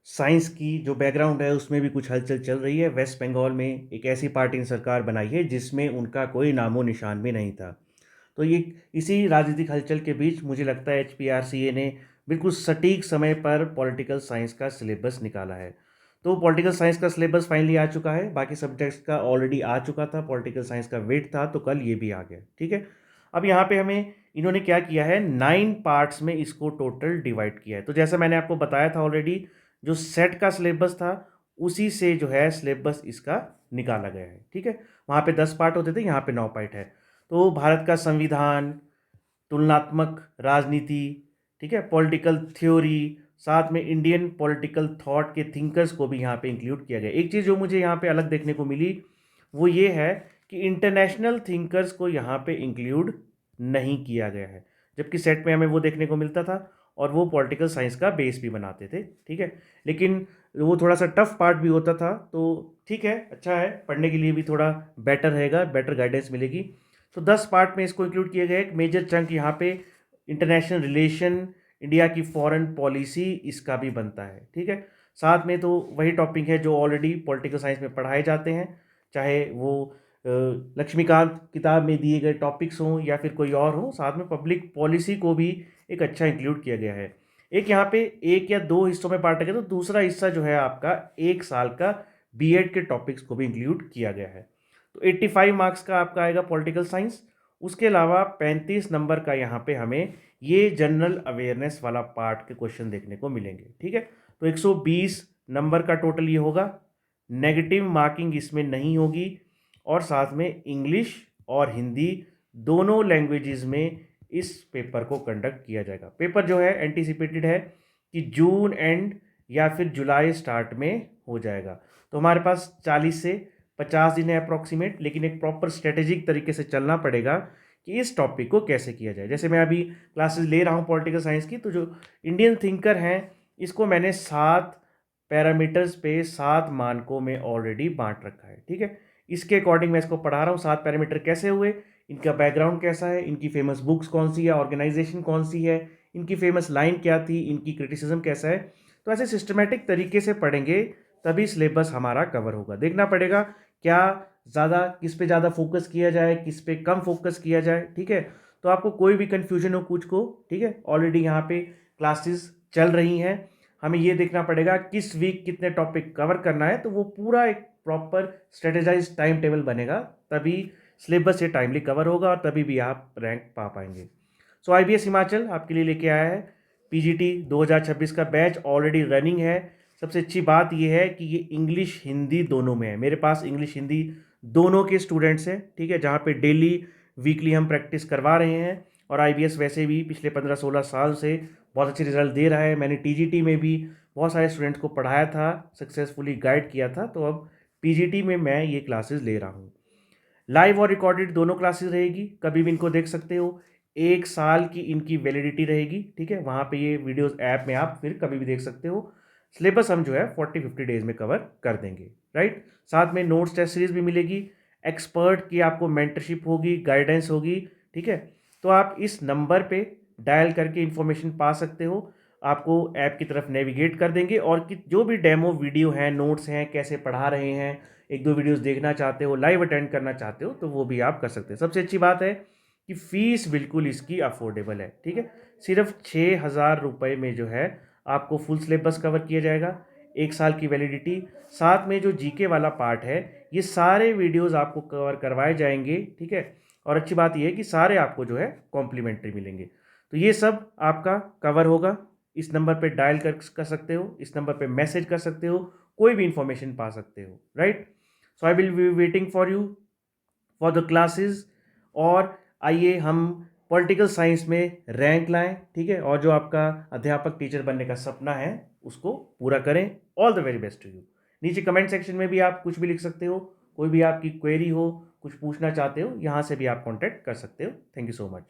Science की जो background है उसमें भी कुछ हलचल चल रही है। वेस्ट बंगाल में एक ऐसी पार्टी ने सरकार बनाई है जिसमें उनका कोई नामो निशान भी नहीं था। तो ये इसी राजनीतिक हलचल के बीच मुझे लगता है एचपीआरसीए ने बिल्कुल सटीक समय पर पॉलिटिकल साइंस का सिलेबस निकाला है। तो पॉलिटिकल साइंस का सिलेबस फाइनली आ चुका है, बाकी सब्जेक्ट्स का ऑलरेडी आ चुका था, पॉलिटिकल साइंस का वेट था, तो कल ये भी आ गया। ठीक है, अब यहाँ पे हमें इन्होंने क्या किया है, 9 पार्ट्स में इसको टोटल डिवाइड किया है। तो जैसा मैंने आपको बताया था ऑलरेडी, जो सेट का सिलेबस था उसी से जो है सिलेबस इसका निकाला गया है। ठीक है, वहाँ पे 10 पार्ट होते थे, यहाँ पे 9 पार्ट है। तो भारत का संविधान, तुलनात्मक राजनीति, ठीक है, पॉलिटिकल थ्योरी, साथ में इंडियन पॉलिटिकल थॉट के थिंकर्स को भी यहाँ पे इंक्लूड किया गया। एक चीज़ जो मुझे यहाँ पे अलग देखने को मिली वो ये है कि इंटरनेशनल थिंकर्स को यहाँ पे इंक्लूड नहीं किया गया है, जबकि सेट में हमें वो देखने को मिलता था और वो पॉलिटिकल साइंस का बेस भी बनाते थे। ठीक है, लेकिन वो थोड़ा सा टफ पार्ट भी होता था, तो ठीक है, अच्छा है, पढ़ने के लिए भी थोड़ा बेटर रहेगा, बेटर गाइडेंस मिलेगी। तो 10 पार्ट में इसको इंक्लूड किया गया। एक मेजर चंक यहाँ पे इंटरनेशनल रिलेशन, इंडिया की फॉरेन पॉलिसी, इसका भी बनता है। ठीक है, साथ में तो वही टॉपिक है जो ऑलरेडी पॉलिटिकल साइंस में पढ़ाए जाते हैं, चाहे वो लक्ष्मीकांत किताब में दिए गए टॉपिक्स हों या फिर कोई और हो। साथ में पब्लिक पॉलिसी को भी एक अच्छा इंक्लूड किया गया है। एक यहाँ पे 1 या 2 हिस्सों में बांटा गया, तो दूसरा हिस्सा जो है आपका 1 साल का बीएड के टॉपिक्स को भी इंक्लूड किया गया है। तो 85 मार्क्स का आपका आएगा पॉलिटिकल साइंस। उसके अलावा 35 नंबर का यहाँ पे हमें ये जनरल अवेयरनेस वाला पार्ट के क्वेश्चन देखने को मिलेंगे। ठीक है, तो 120 नंबर का टोटल ये होगा। नेगेटिव मार्किंग इसमें नहीं होगी, और साथ में इंग्लिश और हिंदी दोनों लैंग्वेजेस में इस पेपर को कंडक्ट किया जाएगा। पेपर जो है एंटीसिपेटेड है कि जून एंड या फिर जुलाई स्टार्ट में हो जाएगा। तो हमारे पास 40 से 50 दिन है अप्रॉक्सीमेट, लेकिन एक प्रॉपर स्ट्रेटेजिक तरीके से चलना पड़ेगा कि इस टॉपिक को कैसे किया जाए। जैसे मैं अभी क्लासेस ले रहा हूँ पॉलिटिकल साइंस की, तो जो इंडियन थिंकर हैं इसको मैंने 7 पैरामीटर्स पे 7 मानकों में ऑलरेडी बांट रखा है। ठीक है, इसके अकॉर्डिंग मैं इसको पढ़ा रहा हूँ। 7 पैरामीटर कैसे हुए, इनका बैकग्राउंड कैसा है, इनकी फेमस बुक्स कौन सी है, ऑर्गेनाइजेशन कौन सी है, इनकी फेमस लाइन क्या थी, इनकी क्रिटिसिज्म कैसा है। तो ऐसे सिस्टमेटिक तरीके से पढ़ेंगे तभी सिलेबस हमारा कवर होगा। देखना पड़ेगा क्या ज़्यादा, किस पे ज़्यादा फोकस किया जाए, किस पे कम फोकस किया जाए। ठीक है, तो आपको कोई भी कन्फ्यूजन हो कुछ को, ठीक है, ऑलरेडी यहाँ पे क्लासेस चल रही हैं। हमें ये देखना पड़ेगा किस वीक कितने टॉपिक कवर करना है, तो वो पूरा एक प्रॉपर स्ट्रेटेजाइज टाइम टेबल बनेगा, तभी सिलेबस से टाइमली कवर होगा और तभी भी आप रैंक पा पाएंगे। सो आईबीएस हिमाचल आपके लिए लेके आया है पीजीटी 2026 का बैच, ऑलरेडी रनिंग है। सबसे अच्छी बात यह है कि ये इंग्लिश हिंदी दोनों में है। मेरे पास इंग्लिश हिंदी दोनों के स्टूडेंट्स हैं। ठीक है, जहाँ पे डेली वीकली हम प्रैक्टिस करवा रहे हैं, और आईबीएस वैसे भी पिछले 15-16 साल से बहुत अच्छे रिजल्ट दे रहा है। मैंने टीजीटी में भी बहुत सारे स्टूडेंट्स को पढ़ाया था, सक्सेसफुली गाइड किया था, तो अब पीजीटी में मैं ये क्लासेस ले रहा हूँ। लाइव और रिकॉर्डेड दोनों क्लासेस रहेगी, कभी भी इनको देख सकते हो। 1 साल की इनकी वैलिडिटी रहेगी। ठीक है, वहाँ पे ये वीडियोस ऐप में आप फिर कभी भी देख सकते हो। सिलेबस हम जो है 40-50 डेज में कवर कर देंगे। राइट, साथ में नोट्स टेस्ट सीरीज भी मिलेगी, एक्सपर्ट की आपको मेंटरशिप होगी, गाइडेंस होगी। ठीक है, तो आप इस नंबर पे डायल करके इन्फॉर्मेशन पा सकते हो, आपको ऐप की तरफ नेविगेट कर देंगे, और कि जो भी डेमो वीडियो हैं, नोट्स हैं, कैसे पढ़ा रहे हैं, 1-2 वीडियोस देखना चाहते हो, लाइव अटेंड करना चाहते हो, तो वो भी आप कर सकते हैं। सबसे अच्छी बात है कि फ़ीस बिल्कुल इसकी अफोर्डेबल है। ठीक है, सिर्फ 6,000 रुपये में जो है आपको फुल सिलेबस कवर किया जाएगा, 1 साल की वैलिडिटी, साथ में जो जीके वाला पार्ट है ये सारे वीडियोस आपको कवर करवाए जाएंगे। ठीक है, और अच्छी बात यह है कि सारे आपको जो है कॉम्प्लीमेंट्री मिलेंगे। तो ये सब आपका कवर होगा। इस नंबर पे डायल कर सकते हो, इस नंबर पे मैसेज कर सकते हो, कोई भी इंफॉर्मेशन पा सकते हो। Right, so I will be waiting for you for the classes, और आइए हम पॉलिटिकल साइंस में रैंक लाएं। ठीक है, और जो आपका अध्यापक टीचर बनने का सपना है उसको पूरा करें। All the very best to you. नीचे कमेंट सेक्शन में भी आप कुछ भी लिख सकते हो, कोई भी आपकी क्वेरी हो, कुछ पूछना चाहते हो, यहाँ से भी आप कॉन्टैक्ट कर सकते हो। Thank you so much.